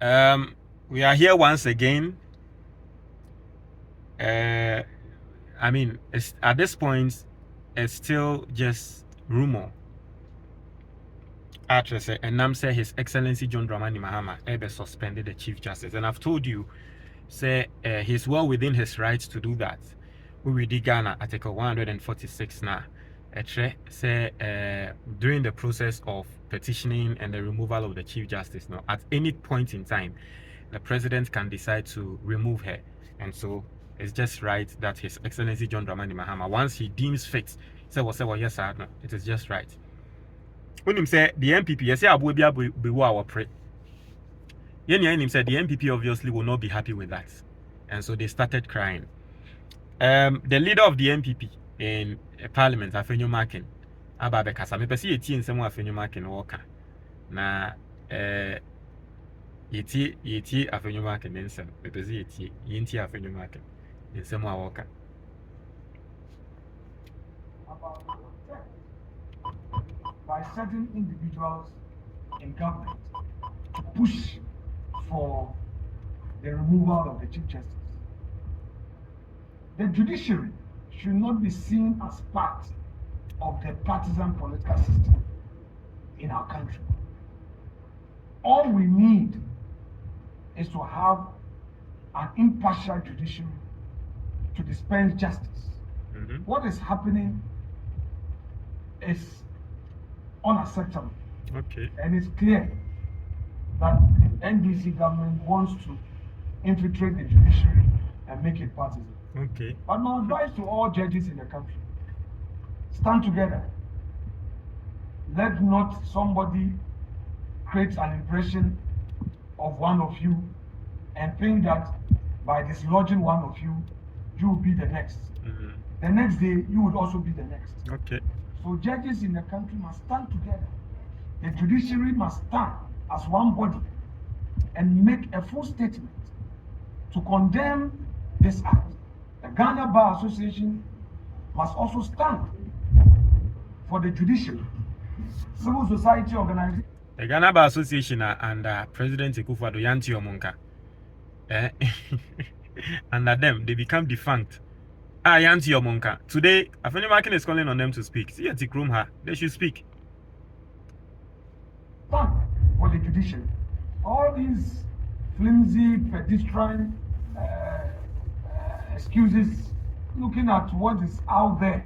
We are here once again. I mean, at this point, it's still just rumor. Actress and Nam say His Excellency John Dramani Mahama ever suspended the Chief Justice, and I've told you, say he's well within his rights to do that. We read Ghana Article 146 now. Say during the process of petitioning and the removal of the Chief Justice, now at any point in time, the president can decide to remove her, and so it's just right that His Excellency John Dramani Mahama, once he deems fit, say well yes sir, no, it is just right. When him say the MPP, yes, abu be our pre. Him said the MPP obviously will not be happy with that, and so they started crying. The leader of the MPP in Parliament, Afenyo Markin, Ababe Kasa, me pesi yeti nsemo Afenyo Markin woka. Na yeti Afenyo Markin nsem, me pesi yenti Afenyo Markin nsemo woka. By certain individuals in government to push for the removal of the Chief Justice. The judiciary should not be seen as part of the partisan political system in our country. All we need is to have an impartial judiciary to dispense justice. Mm-hmm. What is happening is unacceptable. Okay. And it's clear that the NDC government wants to infiltrate the judiciary and make it partisan. Okay. But my advice to all judges in the country: stand together. Let not somebody create an impression of one of you and think that by dislodging one of you, you will be the next. Mm-hmm. The next day, you would also be the next. Okay. So judges in the country must stand together. The judiciary must stand as one body and make a full statement to condemn this act. The Ghana Bar Association must also stand for the judiciary. Civil society organization. The Ghana Bar Association and President Akufo-Addo Yanti Omonka. Under them, they become defunct. Yanti Omonka. Today, Afenyo Markin is calling on them to speak. See at the they should speak. Stand for the judiciary. All these flimsy pedestrian excuses, looking at what is out there.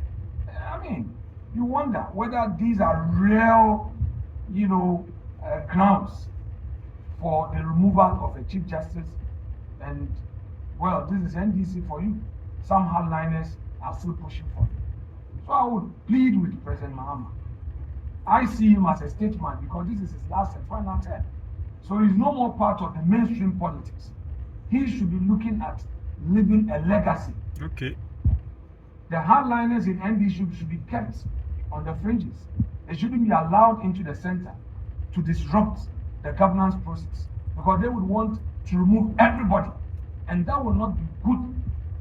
I mean, you wonder whether these are real, grounds for the removal of a Chief Justice. And, well, this is NDC for you. Some hardliners are still pushing for it. So I would plead with President Mahama. I see him as a statesman because this is his last and final term. So he's no more part of the mainstream politics. He should be looking at leaving a legacy. Okay. The hardliners in NDC should be kept on the fringes. They shouldn't be allowed into the center to disrupt the governance process because they would want to remove everybody, and that will not be good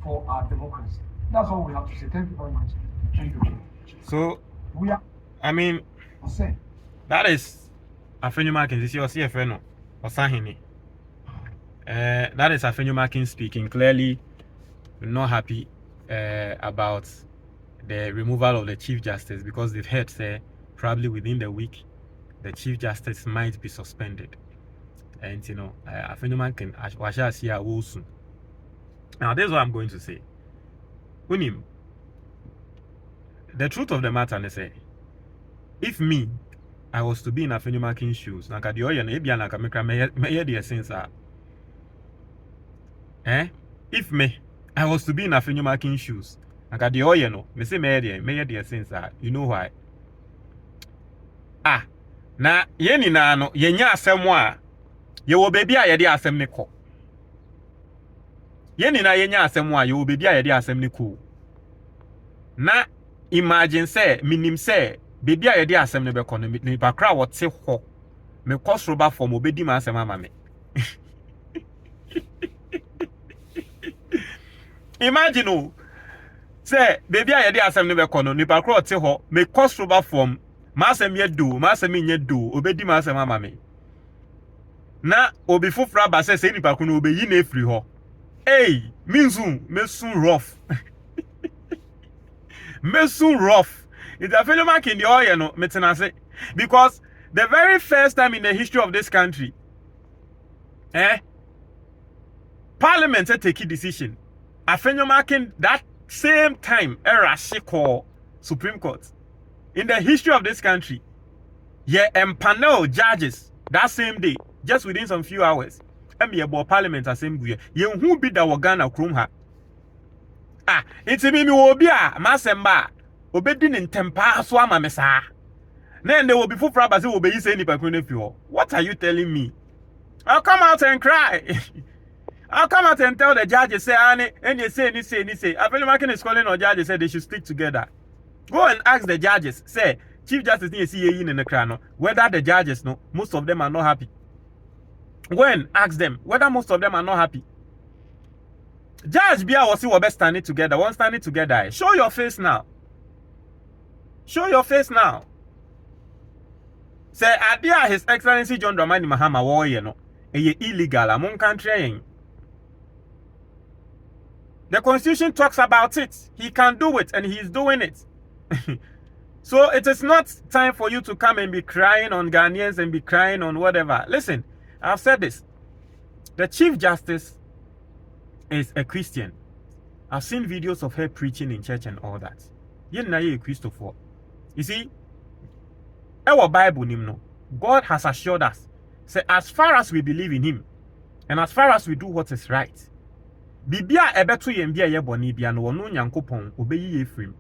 for our democracy. That's all we have to say. Thank you very much. Thank you. So We are. I mean, that is Afenyo Markin. This is your CFNO or Sahini. That is Afenyo Markin speaking. Clearly, not happy about the removal of the Chief Justice because they've heard say probably within the week the Chief Justice might be suspended. And Afenyo Markin washa see a soon. Now, this is what I'm going to say. Unim, the truth of the matter is say, if me, I was to be in Afenyo Markin's shoes, naka the oya na ebia naka mekra meye the sense if me, I was to be in Afenyo Markin's shoes, naka the oya no, me say meye the sense you know why? Na ye ni na no ye nya asem a ye wo bebi a ye de asem ne ko. Ye ni na ye nya asem a ye wo bebi a ye de asem ne ko. Na imagine say minim say baby a yede asem ne be kono me bakra wote ho me kosroba form obedi ma asem ama me. Imagine say baby a yede asem ne be kono ni bakra wote ho me kosroba form ma asem ye do ma asem nye do obedi ma asem ama me. na obi fufra ba say nipa ko no obeyi na efiri ho. Hey, mesun rough. Mesun rough. It's Afenyo Markin the oil no metena say because the very first time in the history of this country Parliament take a decision. Afenyo Markin that same time era she call Supreme Court. In the history of this country, empanel judges that same day, just within some few hours. About Parliament assembly. Who be the Wagana Krumha? It's me wobia, Masemba, obedin in tempa swama mesa. Then there will be full frabbas who will be saying if you. What are you telling me? I'll come out and cry. I'll come out and tell the judges, say, and you say, Afenyo Markin is calling on judges, say they should stick together. Go and ask the judges, say, Chief Justice needs to in the crown, whether the judges know, most of them are not happy. Go and ask them whether most of them are not happy. Judge Bia was see what best standing together, one standing together. Show your face now. Show your face now. Say, Adia, His Excellency John Dramani Mahama, warrior, no, illegal among country. The Constitution talks about it. He can do it, and he is doing it. So it is not time for you to come and be crying on Ghanaians and be crying on whatever. Listen, I've said this. The Chief Justice is a Christian. I've seen videos of her preaching in church and all that. Christopher. You see, our Bible, God has assured us, say, as far as we believe in Him, and as far as we do what is right, Bibia ebetu yembia ye boni bia no wono Nyankopon obeyi efrim.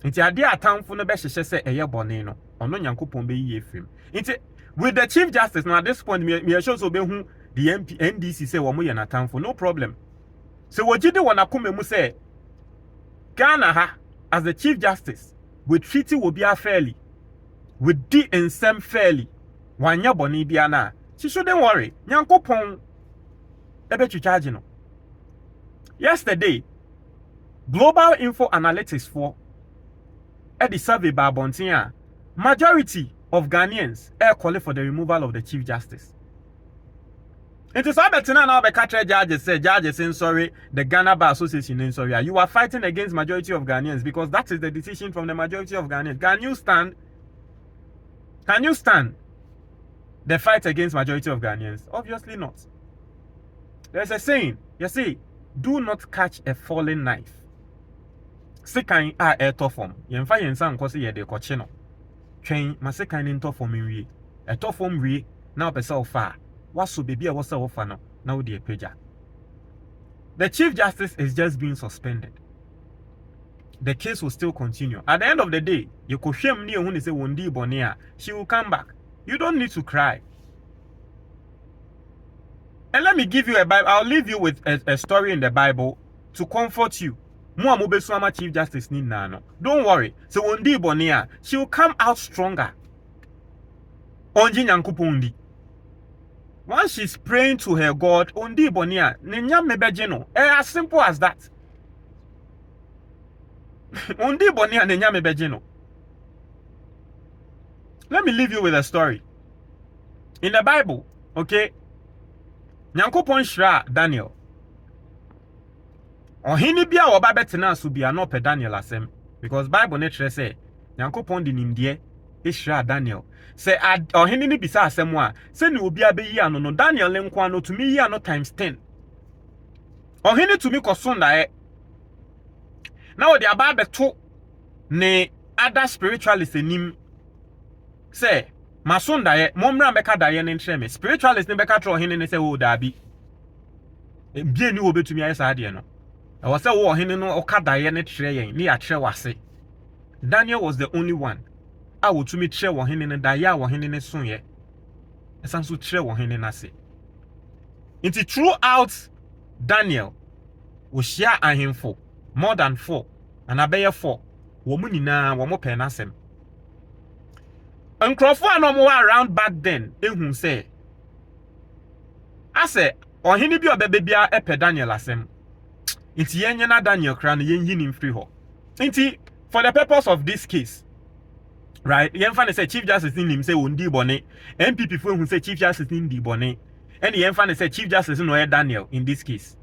Nti ade atamfo no be hyehye se eye boni no ono Nyankopon beyi efrim. Nti with the Chief Justice now at this point me show so be hu the NDC say wo mo ye na atamfo, no problem. So wogide wona koma mu say Ghana ha as the Chief Justice with treaty will be fairly, with D and Sem fairly. Wanya boni bia na she shouldn't worry. Nyankopon ebe charge no. Yesterday, Global Info Analytics for the survey by Bontia, majority of Ghanaians are calling for the removal of the Chief Justice. It is all better now because judges say judges in sorry, the Ghana Bar Association in sorry. You are fighting against majority of Ghanaians because that is the decision from the majority of Ghanaians. Can you stand? Can you stand the fight against majority of Ghanaians? Obviously not. There's a saying, you see, do not catch a falling knife. Sekan a eto form. Yemfa yensa nkosi ye de koche no. Twen masekan ni nto form nwie. Eto form wie na opese ofa. Waso baby a wasa ofa no. Na wo de epeja. The Chief Justice is just being suspended. The case will still continue. At the end of the day, you could shame ni ehun say wondi boni a, she will come back. You don't need to cry. And let me give you a Bible. I'll leave you with a story in the Bible to comfort you. Chief Justice ni nano. Don't worry. So Ondi Bonia, she will come out stronger. Onji Nyankupundi. Once she's praying to her God, Ondi Bonia, Nenya mebejeno. As simple as that. Ondi Bonia Nenya mebejeno. Let me leave you with a story. In the Bible, okay? Nyankopon shra Daniel. Ohini bia oba betena so bia no pe Daniel asem because Bible netre say Nyankopon di nimdie e shra Daniel. Say ohini ni bisa asem a se ni obi abeyi ano no Daniel lenko ano to me yi ano times 10. Ohini to me kosunda now the aba beto ne other spiritualists enim say Masunda ye momra meka daye ne ntreme spiritualist ne beka tro hene ne se wo dabi bie ni wo betumi aye saade no e wo se wo hene no oka daye ne tre yen ni ya tre wase. Daniel was the only one a wo tumi tre wo hene ne daye a wo hene ne so ye esan so tre wo hene na se. Inti throughout Daniel wo share ahemfo more than 4 and abeye 4 wo mu nyina wo mo pe na sem. Nkrofo anomo around back then ehun say ase ohini bi obebe bia epe Daniel asem nti yenye na Daniel kra no yenyi ni mfiri ho nti for the purpose of this case right? Yemfa say Chief Justice in him say undi bone. MPP who say Chief Justice in di bone. And Yemfa say Chief Justice no Daniel in this case.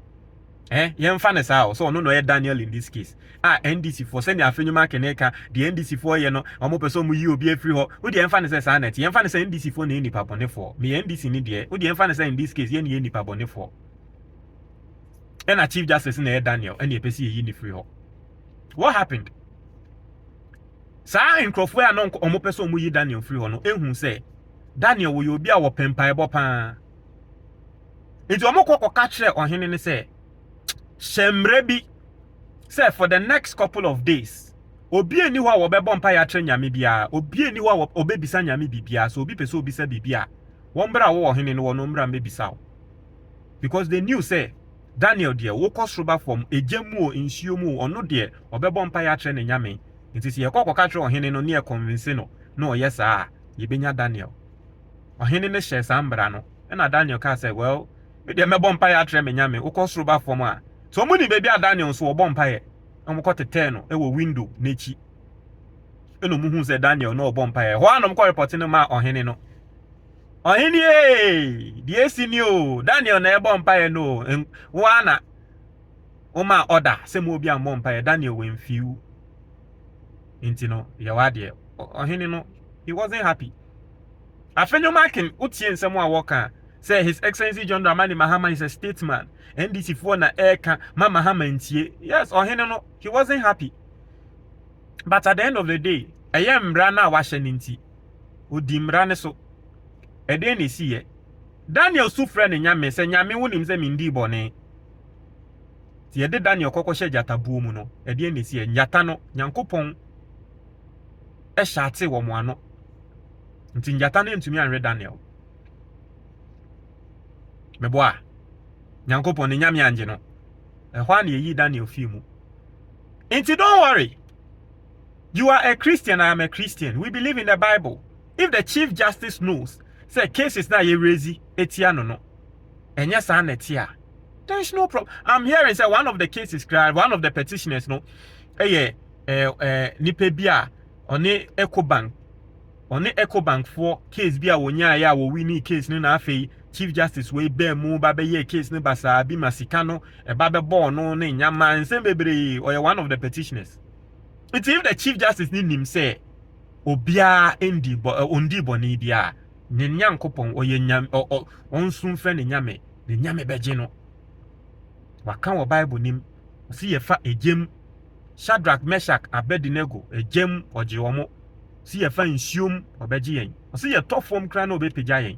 Yemfa say so no Daniel in this case. NDC for send Afenyo Markin eka the NDC for no omo person mu yi obi afri ho. Wo the Yemfa say sanet. Yemfa say NDC for na nipa bone for. Me NDC ni de. Wo the Yemfa say in this case ye ni nipa bone for. And a Chief Justice na Daniel and ye pesi yi ni free ho. What happened? Sa nkrofo ya no omo person mu yi Daniel free ho no ehun say Daniel wo obi a wo pempa ebo pa. Enti omo kokka kire ohene ne say shemre bi say for the next couple of days obi eni ho a wo bebo mpa ya kire nyame bia obi eni ho a obebisa nyame bibia so obi pese obi sa bibia wo mbra wo ohene no wo no mbra mbebisa wo because they knew say Daniel there wo kosroba from ejemu nsuo mu ono there obebo mpa ya kire ne nyame nti se ye kokka kire ohene no ne e convince no no yes ye benya Daniel ohene ne hye sambra no na Daniel ka say well me de mebo mpa ya kire me nyame wo kosroba from a so mo ni baby Daniel so obo mpa ye omo kotete no e wo window nechi eno mu hu say Daniel no obo mpa ye ho anom ko report no ma ohene no ohene die sini o Daniel na ebo mpa ye no wo ana o ma order se mo obi ambo mpa ye Daniel we mfiu inti no ye wade ohene no he wasn't happy. Afenyo Markin utie nsem a woka say His Excellency John Dramani Mahama is a statesman. NDC for na eka Mahama ntie. Yes, ohene no he wasn't happy. But at the end of the day, eye mra na wa hye nti. Odi mra ne so. Ede ne siye. Daniel sufre ne nyame se nyame wonim se mindi bone. Ti ede Daniel kokko hye jatabuo mu no. Ede ne siye nyata no Nyankopon e hyate wo mo ano. Nti njata ne ntumi anre Daniel. Meboa. Nyankopon ne nyame anje no. Ehwa na yi Daniel fimu. Nti don't worry. You are a Christian, I am a Christian. We believe in the Bible. If the Chief Justice knows, say cases na ye raise etia no. Enya sa na etia. There is no problem. I'm hearing say one of the cases one of the petitioners no nipe bia oni Ecobank for case bia wonya ya wo wini case no na afei Chief Justice we be mu ba be ye case no basa bi masika no e ba be ball no ne nyama nsem bebre or one of the petitioners. If the Chief Justice need him say obia ondi boni bia ne Nyankopon oye nyam onsun fe ne nyame beje no waka wo Bible nim si ye fa ejem Shadrach Meshach Abednego ejem oje womo si ye fa nsiom obeje yen si ye tofom kra na obepegya yen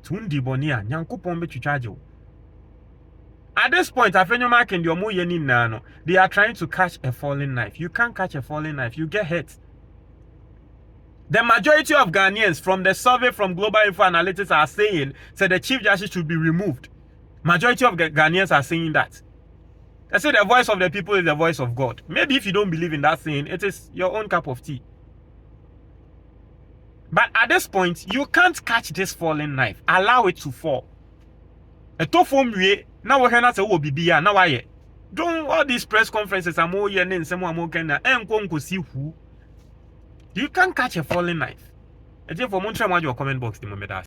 tundi boni a Nyankopon betwitwaje wo. At this point, Afenyo Markin the omo yeni nano. They are trying to catch a falling knife. You can't catch a falling knife. You get hurt. The majority of Ghanaians from the survey from Global Info Analytics are saying that the Chief Justice should be removed. Majority of Ghanaians are saying that. They say the voice of the people is the voice of God. Maybe if you don't believe in that saying, it is your own cup of tea. But at this point, you can't catch this falling knife. Allow it to fall. A tofom we na wo hena se wo bibia na waye. Don't all these press conferences amo ye ne nsemo amo kenna enko nkosi hu. You can't catch a falling knife. Eje for montre mo your comment box the moment